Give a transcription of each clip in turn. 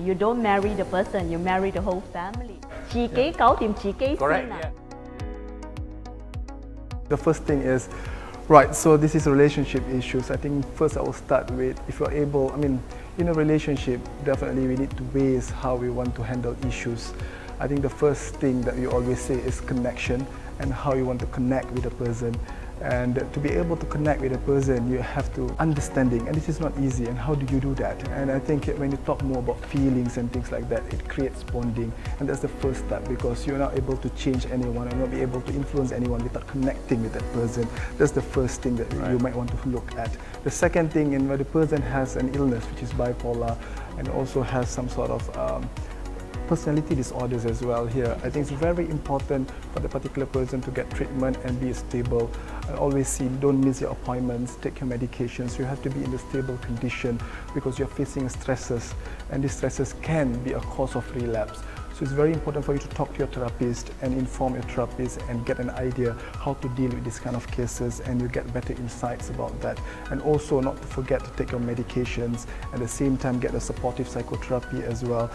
you don't marry the person, you marry the whole family. Chỉ kế cấu tìm chỉ kế Correct. sinh à. Yeah. The first thing is, right, so this is relationship issues. I think first I will start with, if you're able, in a relationship, definitely we need to ways how we want to handle issues. I think the first thing that we always say is connection and how you want to connect with a person. And to be able to connect with a person, you have to understanding, and this is not easy. And how do you do that? And I think when you talk more about feelings and things like that, it creates bonding, and that's the first step, because you're not able to change anyone and not be able to influence anyone without connecting with that person. That's the first thing that you might want to look at. The second thing, in where the person has an illness, which is bipolar, and also has some sort of personality disorders as well here. I think it's very important for the particular person to get treatment and be stable. I always see, don't miss your appointments, take your medications. You have to be in a stable condition because you're facing stresses, and these stresses can be a cause of relapse. So it's very important for you to talk to your therapist and inform your therapist and get an idea how to deal with these kind of cases, and you get better insights about that. And also not to forget to take your medications, at the same time get a supportive psychotherapy as well,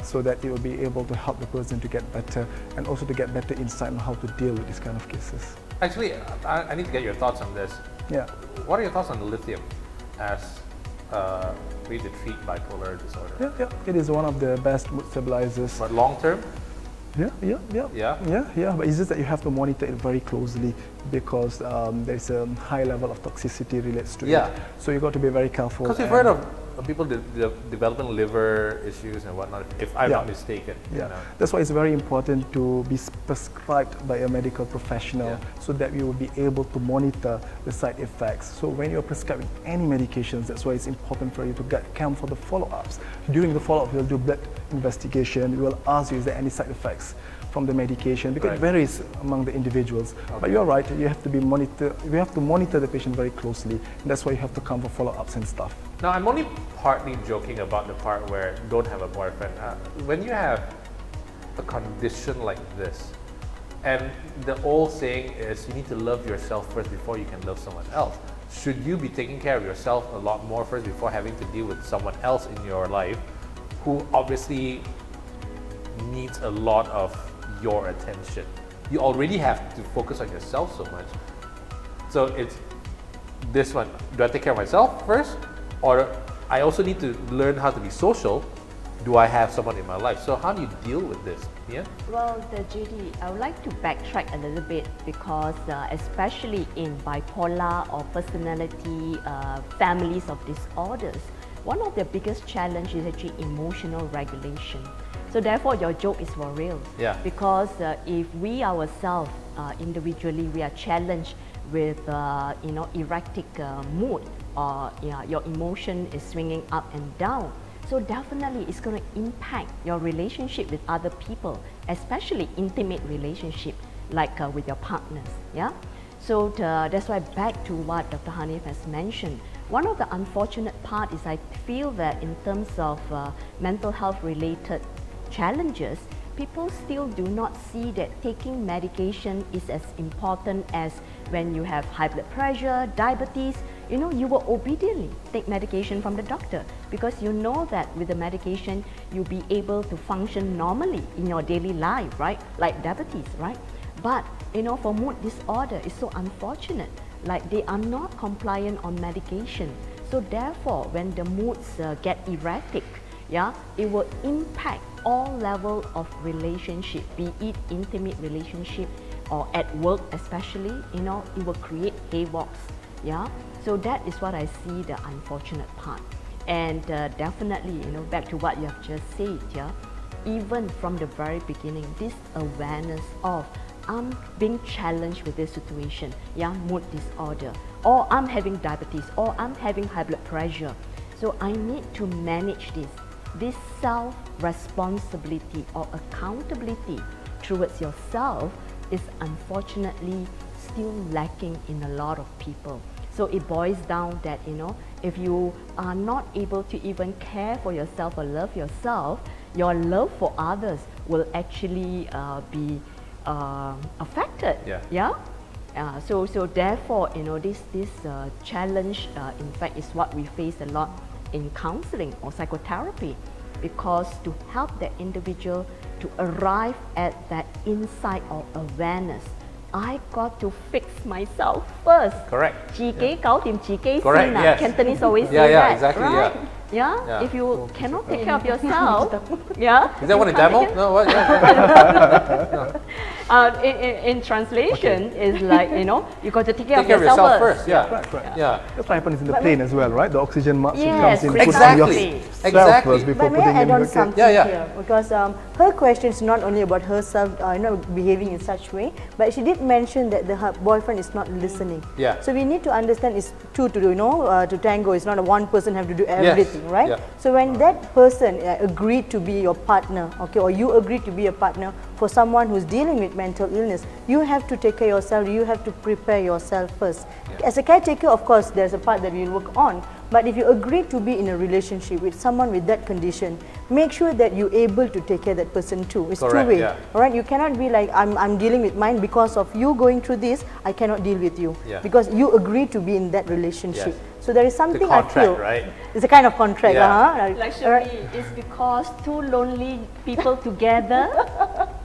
so that it will be able to help the person to get better, and also to get better insight on how to deal with these kind of cases. Actually, I need to get your thoughts on this. Yeah. What are your thoughts on lithium as way to treat bipolar disorder? Yeah, it is one of the best mood stabilizers. But long term? Yeah. But it's just that you have to monitor it very closely, because there's a high level of toxicity relates to it. So you got to be very careful. Because you've heard of people developing liver issues and whatnot, if I'm not mistaken. Yeah, that's why it's very important to be prescribed by a medical professional, so that we will be able to monitor the side effects. So when you're prescribing any medications, that's why it's important for you to come for the follow-ups. During the follow-up, we'll do blood investigation. We will ask you, is there any side effects from the medication, because it varies among the individuals. But you're right, you have to be we have to monitor the patient very closely, and that's why you have to come for follow-ups and stuff. Now, I'm only partly joking about the part where don't have a boyfriend. When you have a condition like this, and the old saying is you need to love yourself first before you can love someone else. Should you be taking care of yourself a lot more first before having to deal with someone else in your life who obviously needs a lot of your attention? You already have to focus on yourself so much. So it's this one, do I take care of myself first? Or I also need to learn how to be social. Do I have someone in my life? So how do you deal with this? Yeah. Well, JD, I would like to backtrack a little bit, because especially in bipolar or personality families of disorders, one of the biggest challenges is actually emotional regulation. So therefore, your joke is for real. Yeah. Because if we ourselves individually we are challenged with erratic mood, or your emotion is swinging up and down, so definitely it's going to impact your relationship with other people, especially intimate relationship like with your partners. Yeah. So that's why, back to what Dr. Hanif has mentioned, one of the unfortunate part is I feel that in terms of mental health related challenges, people still do not see that taking medication is as important as when you have high blood pressure, diabetes. You will obediently take medication from the doctor, because you know that with the medication you'll be able to function normally in your daily life, right? Like diabetes, right? But for mood disorder, it's so unfortunate. Like they are not compliant on medication. So therefore, when the moods get erratic, it will impact all level of relationship, be it intimate relationship or at work especially, it will create havocs. So that is what I see the unfortunate part. And definitely, back to what you have just said, even from the very beginning, this awareness of I'm being challenged with this situation, mood disorder, or I'm having diabetes, or I'm having high blood pressure. So I need to manage this. This self-responsibility or accountability towards yourself is unfortunately still lacking in a lot of people. So it boils down that, if you are not able to even care for yourself or love yourself, your love for others will actually be affected. So therefore, this challenge, in fact, is what we face a lot in counseling or psychotherapy. because to help that individual to arrive at that insight or awareness, I got to fix myself first. Correct. Chi kế cáo tìm chi kế Correct, sinh. yes. Cantonese always Yeah, say yeah, that, exactly, right? yeah. Yeah? Yeah. If you cannot take care of yourself, yeah. Is that one you a can't demo? take No, what? Yeah. in translation is like, you know, you got to take care Take care of yourself first. Yeah. Right, right. Yeah. That's what happens in the plane as well, right? The oxygen mask Yes, comes in, exactly. puts in yourself Exactly. first before But may putting I in add on your kid. something Yeah, yeah. here? Because her question is not only about herself, behaving in such way, but she did mention that her boyfriend is not listening. Yeah. So we need to understand it's two to do, to tango. It's not a one person have to do everything, right? Yeah. So when that person agreed to be your partner, okay, or you agreed to be a partner for someone who's dealing with mental illness, you have to take care of yourself. You have to prepare yourself first. Yeah. As a caretaker, of course, there's a part that we'll work on. But if you agree to be in a relationship with someone with that condition, make sure that you're able to take care of that person too. It's Correct, two-way, yeah. all right? You cannot be like, I'm dealing with mine because of you going through this, I cannot deal with you. Yeah. Because you agree to be in that relationship. Yes. So there is something I contract, feel. right? It's a kind of contract, Yeah. Like All right. Shami, it's because two lonely people together.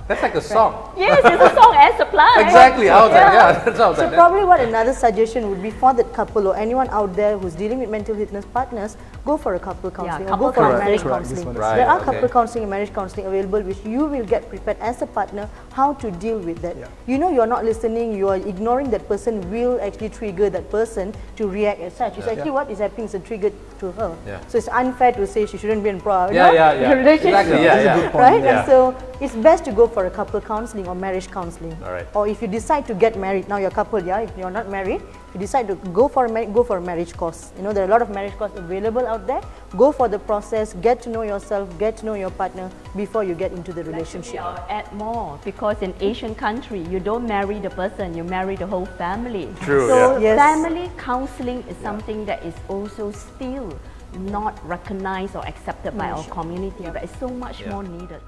That's like a song. Yes, it's a song and supply. Exactly. I was like, yeah, that sounds So like that. probably what another suggestion would be for that couple or anyone out there who's dealing with mental illness partners, go for a couple counselling or couple go for a counselling. marriage Correct, this counselling. one is- Right, There are okay. couple counselling and marriage counselling available which you will get prepared as a partner how to deal with that. Yeah. You know you're not listening, you are ignoring that person will actually trigger that person to react as such. It's actually what is happening is a trigger to her. Yeah. So it's unfair to say she shouldn't be in Yeah, yeah. relationship. Exactly, yeah, yeah. Right? Yeah. And so it's best to go for a couple counselling or marriage counselling. All right. Or if you decide to get married, now you're a couple, yeah, if you're not married, you decide to go for a marriage course. You know, there are a lot of marriage courses available out there. Go for the process, get to know yourself, get to know your partner before you get into the relationship. I'll add more because in Asian country, you don't marry the person, you marry the whole family. True, So yeah. Yes. family counseling is something that is also still not recognized or accepted by our community, but it's so much Yeah. more needed.